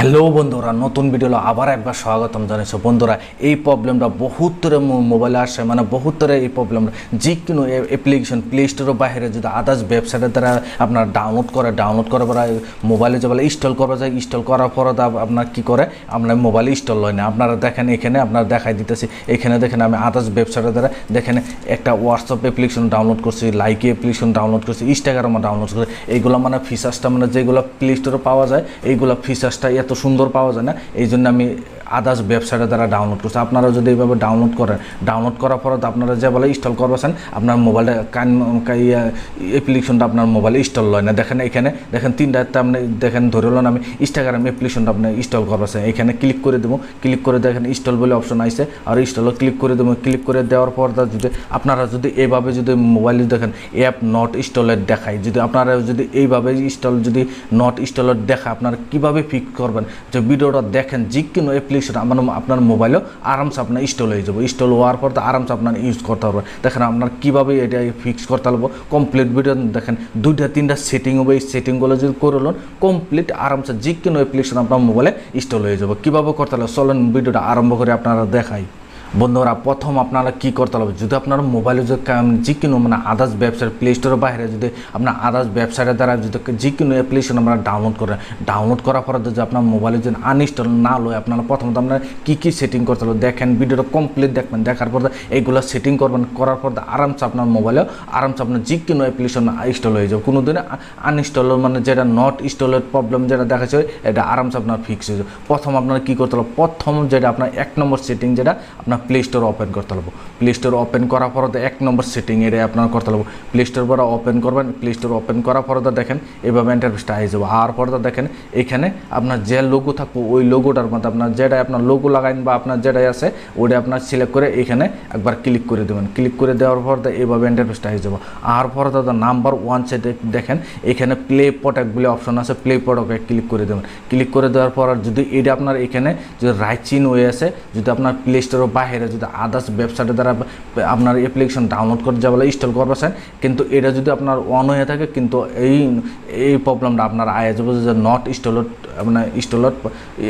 Hello বন্ধুরা, নতুন video আবার একবার স্বাগতম জানাইছো। বন্ধুরা, এই প্রবলেমটা বহুতরে মোবাইলে আসে, মানে বহুতরে এই প্রবলেমটা যে কোনো অ্যাপ্লিকেশন প্লে স্টোরের বাইরে যদি আদার্স ওয়েবসাইটের দ্বারা আপনার ডাউনলোড করে পরে মোবাইলে যে বলে ইনস্টল করা যায়, ইনস্টল করার পরে আপনার কী করে আপনার মোবাইলে ইনস্টল হয় না। আপনারা দেখেন এখানে আপনার দেখাই দিতেছি, এখানে দেখেন আমি আদার্স ওয়েবসাইটের দ্বারা দেখেন একটা হোয়াটসঅ্যাপ অ্যাপ্লিকেশন ডাউনলোড করছি, লাইকি অ্যাপ্লিকেশন ডাউনলোড করছি, ইনস্টাগ্রামে ডাউনলোড করছি। এইগুলো মানে ফিচার্সটা মানে যেগুলো প্লে স্টোরে পাওয়া যায় এইগুলো ফিচার্সটা এত সুন্দর পাওয়া যায় না, এই জন্য আমি আদার্স ওয়েবসাইটের দ্বারা ডাউনলোড করছি। আপনারা যদি এইভাবে ডাউনলোড করেন, ডাউনলোড করার পর আপনারা যে বলে ইনস্টল করবেন, আপনার মোবাইলে অ্যাপ্লিকেশনটা আপনার মোবাইলে ইনস্টল হয় না। দেখেন এখানে দেখেন তিনটাতে আপনি দেখেন ধরে হলেন আমি ইনস্টাগ্রাম অ্যাপ্লিকেশনটা আপনি ইনস্টল করবেন, এখানে ক্লিক করে দেবো। ক্লিক করে দেখেন ইনস্টল বলে অপশন আসছে, আর ইনস্টলও ক্লিক করে দেবো। ক্লিক করে দেওয়ার পর যদি আপনারা যদি এইভাবে যদি মোবাইলে দেখেন অ্যাপ নট ইনস্টলেড দেখায়, যদি আপনারা যদি এইভাবে ইনস্টল যদি নট ইনস্টলেড দেখায়, আপনারা কীভাবে ফিক্স করবেন যে ভিডিওটা দেখেন যে কোনো অ্যাপ্লিকেশন আপনার মোবাইলেও আরামসে আপনার ইনস্টল হয়ে যাবে। ইনস্টল হওয়ার পর তো আরামসে আপনার ইউজ করতে পারবেন। দেখেন আপনার কীভাবে এটা ফিক্স করতে পারবো কমপ্লিট ভিডিও দেখেন, দুইটা তিনটা সেটিং হবে। এই সেটিংগুলো যদি করলেন কমপ্লিট আরামসে যে কোনো অ্যাপ্লিকেশন আপনার মোবাইলে ইনস্টল হয়ে যাবে। কীভাবে করতে পারলে চলেন ভিডিওটা আরম্ভ করে আপনারা দেখাই। বন্ধুরা, প্রথম আপনারা কী করতে হবে, যদি আপনার মোবাইলে যদি যে কোনো মানে আদার্স ওয়েবসাইট প্লে স্টোরের বাইরে যদি আপনার আদার্স ওয়েবসাইটের দ্বারা যদি যে কোনো অ্যাপ্লিকেশন আপনারা ডাউনলোড করেন, ডাউনলোড করার পরে যদি আপনার মোবাইলে যদি আনইনস্টল না হয়, আপনারা প্রথমত আপনারা কী সেটিং করতে হবে দেখেন, ভিডিওটা কমপ্লিট দেখবেন। দেখার পর এইগুলো সেটিং করবেন, করার পর আরামসে আপনার মোবাইলেও আরামসে আপনার যে কোনো অ্যাপ্লিকেশন ইনস্টল হয়ে যাবে। কোনো দিনে আনইনস্টল মানে যেটা নট ইনস্টলের প্রবলেম যেটা দেখাচ্ছে এটা আরামসে আপনার ফিক্স হয়ে যাবে। প্রথম আপনারা কী করতে হবে, প্রথম যেটা আপনার 1 নম্বর সেটিং যেটা আপনার প্লে স্টোর ওপেন করতে হবে। প্লে স্টোর ওপেন করার পর 1 নম্বর সেটিং এটা আপনার করতে হবে। প্লে স্টোর পরে ওপেন করবেন, প্লে স্টোর ওপেন করার পর দেখেন এইভাবে ইন্টারফেসটা হয়ে যাবে। আর পর দেখেন এখানে আপনার যে লোগো থাকবে ওই লোগোটার মধ্যে আপনার যেটা আপনার লোগো লাগাইন বা আপনার যেটাই আছে ওটা আপনার সিলেক্ট করে এখানে একবার ক্লিক করে দেবেন। ক্লিক করে দেওয়ার পর এইভাবে ইন্টারফেসটা হয়ে যাবে। আর পর নাম্বার 1 সেটে দেখেন এখানে প্লে প্রোডাক্ট বলে অপশন আছে, প্লে প্রোডাক্টে ক্লিক করে দেবেন। ক্লিক করে দেওয়ার পর যদি এটা আপনার এখানে যদি রাইট চিন হয়ে আছে, যদি আপনার প্লে স্টোরের বাইরে যদি আদার্স ওয়েবসাইটের দ্বারা আপনার অ্যাপ্লিকেশন ডাউনলোড করে যাবেন ইনস্টল করবেন, কিন্তু এটা যদি আপনার অন হয়ে থাকে কিন্তু এই প্রবলেমটা আপনার আয় যাবে যে নট ইনস্টলড মানে ইনস্টলড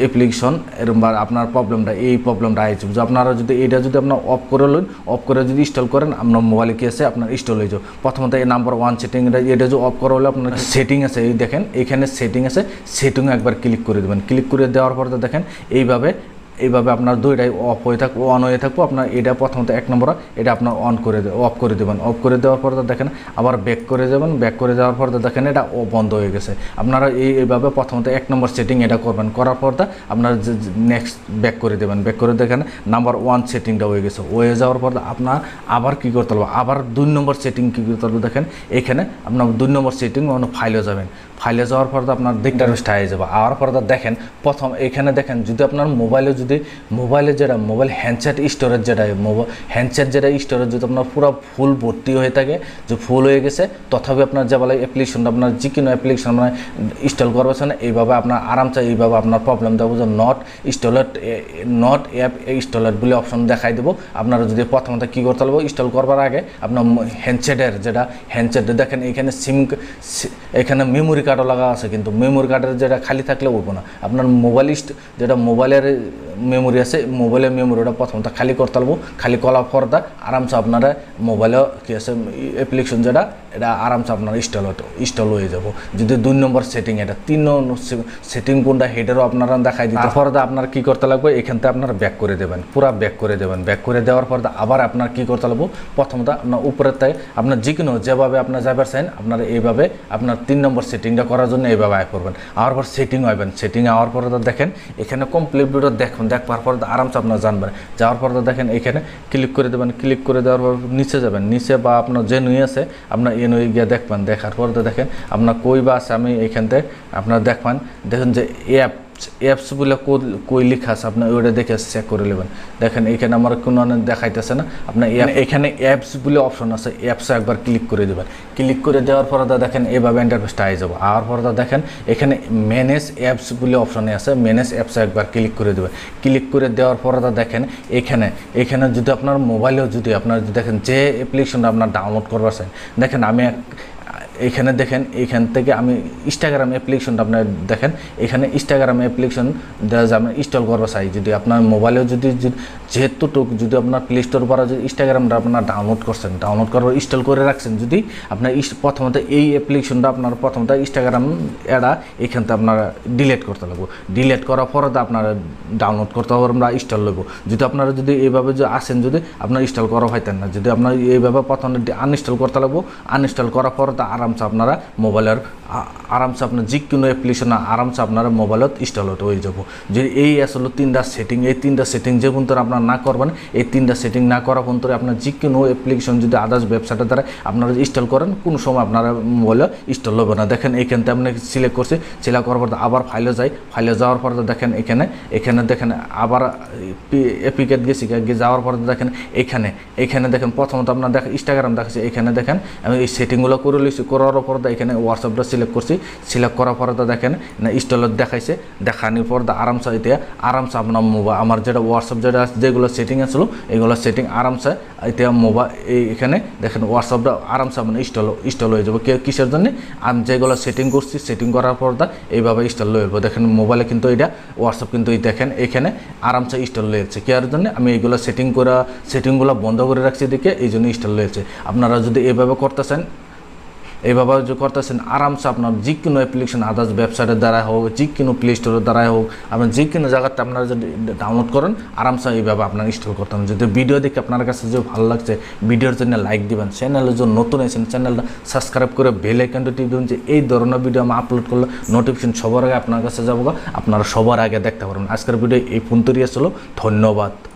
অ্যাপ্লিকেশন এরকম আপনার প্রবলেমটা আয় যাবে। আপনারা যদি এটা যদি আপনার অফ করে নেন, অফ করে যদি ইনস্টল করেন আপনার মোবাইলে কি আছে আপনার ইনস্টল হয়ে যাবে। প্রথমত এই নাম্বার 1 সেটিং এটা যদি অফ করা হলে আপনার সেটিং আছে, এই দেখেন এখানে সেটিং আছে, সেটিংয়ে একবার ক্লিক করে দেবেন। ক্লিক করে দেওয়ার পর দেখেন এইভাবে আপনার দুইটাই অফ হয়ে থাকবো অন হয়ে থাকবো। আপনার এটা প্রথমত 1 নম্বর এটা আপনার অফ করে দেবেন। অফ করে দেওয়ার পর দেখেন আবার ব্যাক করে যাবেন। ব্যাক করে যাওয়ার পর দেখেন এটা বন্ধ হয়ে গেছে। আপনারা এইভাবে প্রথমত 1 নম্বর সেটিং এটা করবেন, করার পর আপনার নেক্সট ব্যাক করে দেবেন। ব্যাক করে দেখেন নাম্বার 1 সেটিংটা হয়ে গেছে। হয়ে যাওয়ার পর আপনার আবার কী করতে হবে, আবার 2 নম্বর সেটিং কী করতে হবে দেখেন এখানে আপনার 2 নম্বর সেটিং ফাইলে যাবেন। ফাইলে যাওয়ার পর আপনার ইন্টারফেসটা হয়ে যাবে। আর পর দেখেন প্রথম এখানে দেখেন যদি আপনার মোবাইলে যেটা মোবাইল হ্যান্ডসেট স্টোরেজ যেটা হ্যান্ডসেট যেটা স্টোরেজ যদি আপনার পুরো ফুল ভর্তি হয়ে থাকে, যে ফুল হয়ে গেছে তথাপি আপনার যে বলে অ্যাপ্লিকেশনটা আপনার যে কোনো অ্যাপ্লিকেশন আপনার ইনস্টল করবেন এইভাবে আপনার আরামসে এইভাবে আপনার প্রবলেম দেবো যে নট অ্যাপ ইনস্টলেড বলে অপশন দেখাই দেবো। আপনারা যদি প্রথমত কী করতে হবে, ইনস্টল করবার আগে আপনার হ্যান্ডসেটের যেটা হ্যান্ডসেট দেখেন এখানে মেমোরি কার্ডও লাগা আছে, কিন্তু মেমোরি কার্ডের যেটা খালি থাকলে উঠবো না। আপনার যেটা মোবাইলের মেমোরি আছে মোবাইলের মেমোরিটা প্রথমত খালি করতে পারবো। খালি করার পর আরামসে আপনারা মোবাইলেও কী আছে অ্যাপ্লিকেশন যেটা এটা আরামসে আপনার ইনস্টল হয়ে যাব। যদি 2 নম্বর সেটিং এটা 3 নম্বর সেটিং কোনটা হেডেরও আপনারা দেখাই দিতে। তারপর আপনার কী করতে লাগবে, এখান থেকে আপনারা ব্যাক করে দেবেন, পুরো ব্যাক করে দেবেন। ব্যাক করে দেওয়ার পর আবার আপনার কী করতে লাগবো, প্রথমত আপনার উপরের থেকে আপনার যে কোনো যেভাবে আপনার যাবার চান আপনারা এইভাবে আপনার 3 নম্বর সেটিংটা করার জন্য এইভাবে আয় করবেন। আওয়ার পর সেটিং হবেন। সেটিং আওয়ার পর দেখেন এখানে কমপ্লিট ভিডিও দেখবার পর আরামসে আপনার জানবেন। যাওয়ার পর দেখেন এখানে ক্লিক করে দেবেন। ক্লিক করে দেওয়ার পর নিচে যাবেন, নিচে বা আপনার যে নুই আছে আপনার এ নুই গিয়ে দেখবেন। দেখার পর দেখেন আপনার কই বা আছে আমি এইখান থেকে আপনার দেখবেন যে অ্যাপস বলে কই লেখা আছে আপনার ওইটা দেখে চেক করে নেবেন। দেখেন এখানে আমার কোনো দেখাইতেছে না, আপনার এখানে অ্যাপস বলে অপশন আছে, অ্যাপসে একবার ক্লিক করে দেবেন। ক্লিক করে দেওয়ার পর দেখেন এইভাবে ইন্টারফেসটা হয়ে যাবে। আর পর দেখেন এখানে ম্যানেজ অ্যাপস বলে অপশনে আছে, ম্যানেজ অ্যাপসে একবার ক্লিক করে দেবেন। ক্লিক করে দেওয়ার পর দেখেন এখানে যদি আপনার মোবাইলেও যদি আপনার দেখেন যে অ্যাপ্লিকেশনটা আপনার ডাউনলোড করবার চান, দেখেন আমি এখানে দেখেন এখান থেকে আমি ইনস্টাগ্রাম অ্যাপ্লিকেশনটা আপনার দেখেন এখানে ইনস্টাগ্রাম অ্যাপ্লিকেশন আমি ইনস্টল করবো চাই যদি আপনার মোবাইলেও যদি যেহেতুটুক যদি আপনার প্লে স্টোর পর যদি ইনস্টাগ্রামটা আপনার ডাউনলোড করছেন ডাউনলোড করার ইনস্টল করে রাখছেন যদি আপনার প্রথমত এই অ্যাপ্লিকেশনটা আপনার প্রথমত ইনস্টাগ্রাম এরা এখান থেকে আপনারা ডিলিট করতে লাগবো ডিলিট করার পরে আপনারা ডাউনলোড করতে হবে আমরা ইনস্টল লইব যদি আপনারা যদি এইভাবে যে আসেন যদি আপনার ইনস্টল করা হইতেন না যদি আপনার এইভাবে প্রথমে আনইনস্টল করতে লাগবো আনইনস্টল করার পরে আরামসে আপনারা মোবাইলের আরামসে আপনার যে কোনো অ্যাপ্লিকেশন আরামসে আপনারা মোবাইলত ইনস্টল হয়ে যাব যদি এই আসলে তিনটা সেটিং এই তিনটা সেটিং যে পর্যন্ত আপনারা না করবেন এই তিনটা সেটিং না করা পর্যন্ত আপনার যে কোনো অ্যাপ্লিকেশন যদি আদার্স ওয়েবসাইটের দ্বারা আপনারা ইনস্টল করেন কোনো সময় আপনারা মোবাইলে ইনস্টল হবে না দেখেন এইখান থেকে আপনি সিলেক্ট করছে সিলেক্ট করার পর আবার ফাইলে যাই ফাইলে যাওয়ার পর দেখেন এখানে দেখেন আবার অ্যাপ্লিকেট গেছি গিয়ে যাওয়ার পর দেখেন এখানে দেখেন প্রথমত আপনার দেখেন ইনস্টাগ্রাম দেখাচ্ছে এখানে দেখেন আমি এই সেটিংগুলো করে লইছি করার পর এখানে হোয়াটসঅ্যাপটা সিলেক্ট করছি সিলেক্ট করার পরে তো দেখেন না ইনস্টলার দেখাইছে দেখানোর পর আরামসে এটা আরামসে আপনার মোবাইল আমার যেটা হোয়াটসঅ্যাপ যেটা যেগুলো সেটিং আসলো এইগুলো সেটিং আরামসে এটা মোবাইল এখানে দেখেন হোয়াটসঅ্যাপটা আরামসে আপনার ইনস্টল হয়ে যাবে কিসের জন্য আমি যেগুলো সেটিং করছি সেটিং করার পর এইভাবে ইনস্টল হয়ে যাবো দেখেন মোবাইলে কিন্তু এটা হোয়াটসঅ্যাপ কিন্তু দেখেন এখানে আরামসে ইনস্টল হয়েছে কেয়ার জন্য আমি এইগুলো সেটিংগুলো বন্ধ করে রাখছি দেখে এই জন্য ইনস্টল হয়েছে আপনারা যদি এইভাবে করতেছেন এইভাবে যে করতেছেন আরামসে আপনার যে কোনো অ্যাপ্লিকেশন আদার্স ওয়েবসাইটের দ্বারা হোক যে কোনো প্লে স্টোরের দ্বারাই হোক আপনার যে কোনো জায়গাতে আপনারা যদি ডাউনলোড করেন আরামসে এইভাবে আপনার ইনস্টল করতে হবে যদি ভিডিও দেখে আপনার কাছে যে ভালো লাগছে ভিডিওর জন্য লাইক দিবেন চ্যানেলের জন্য নতুন আছেন চ্যানেলটা সাবস্ক্রাইব করে বেল আইকনটা টিপে দিন যে এই ধরনের ভিডিও আমি আপলোড করলে নোটিফিকেশন সবার আগে আপনার কাছে যাবো আপনারা সবার আগে দেখতে পারবেন আজকের ভিডিও এই পর্যন্তই ছিল ধন্যবাদ।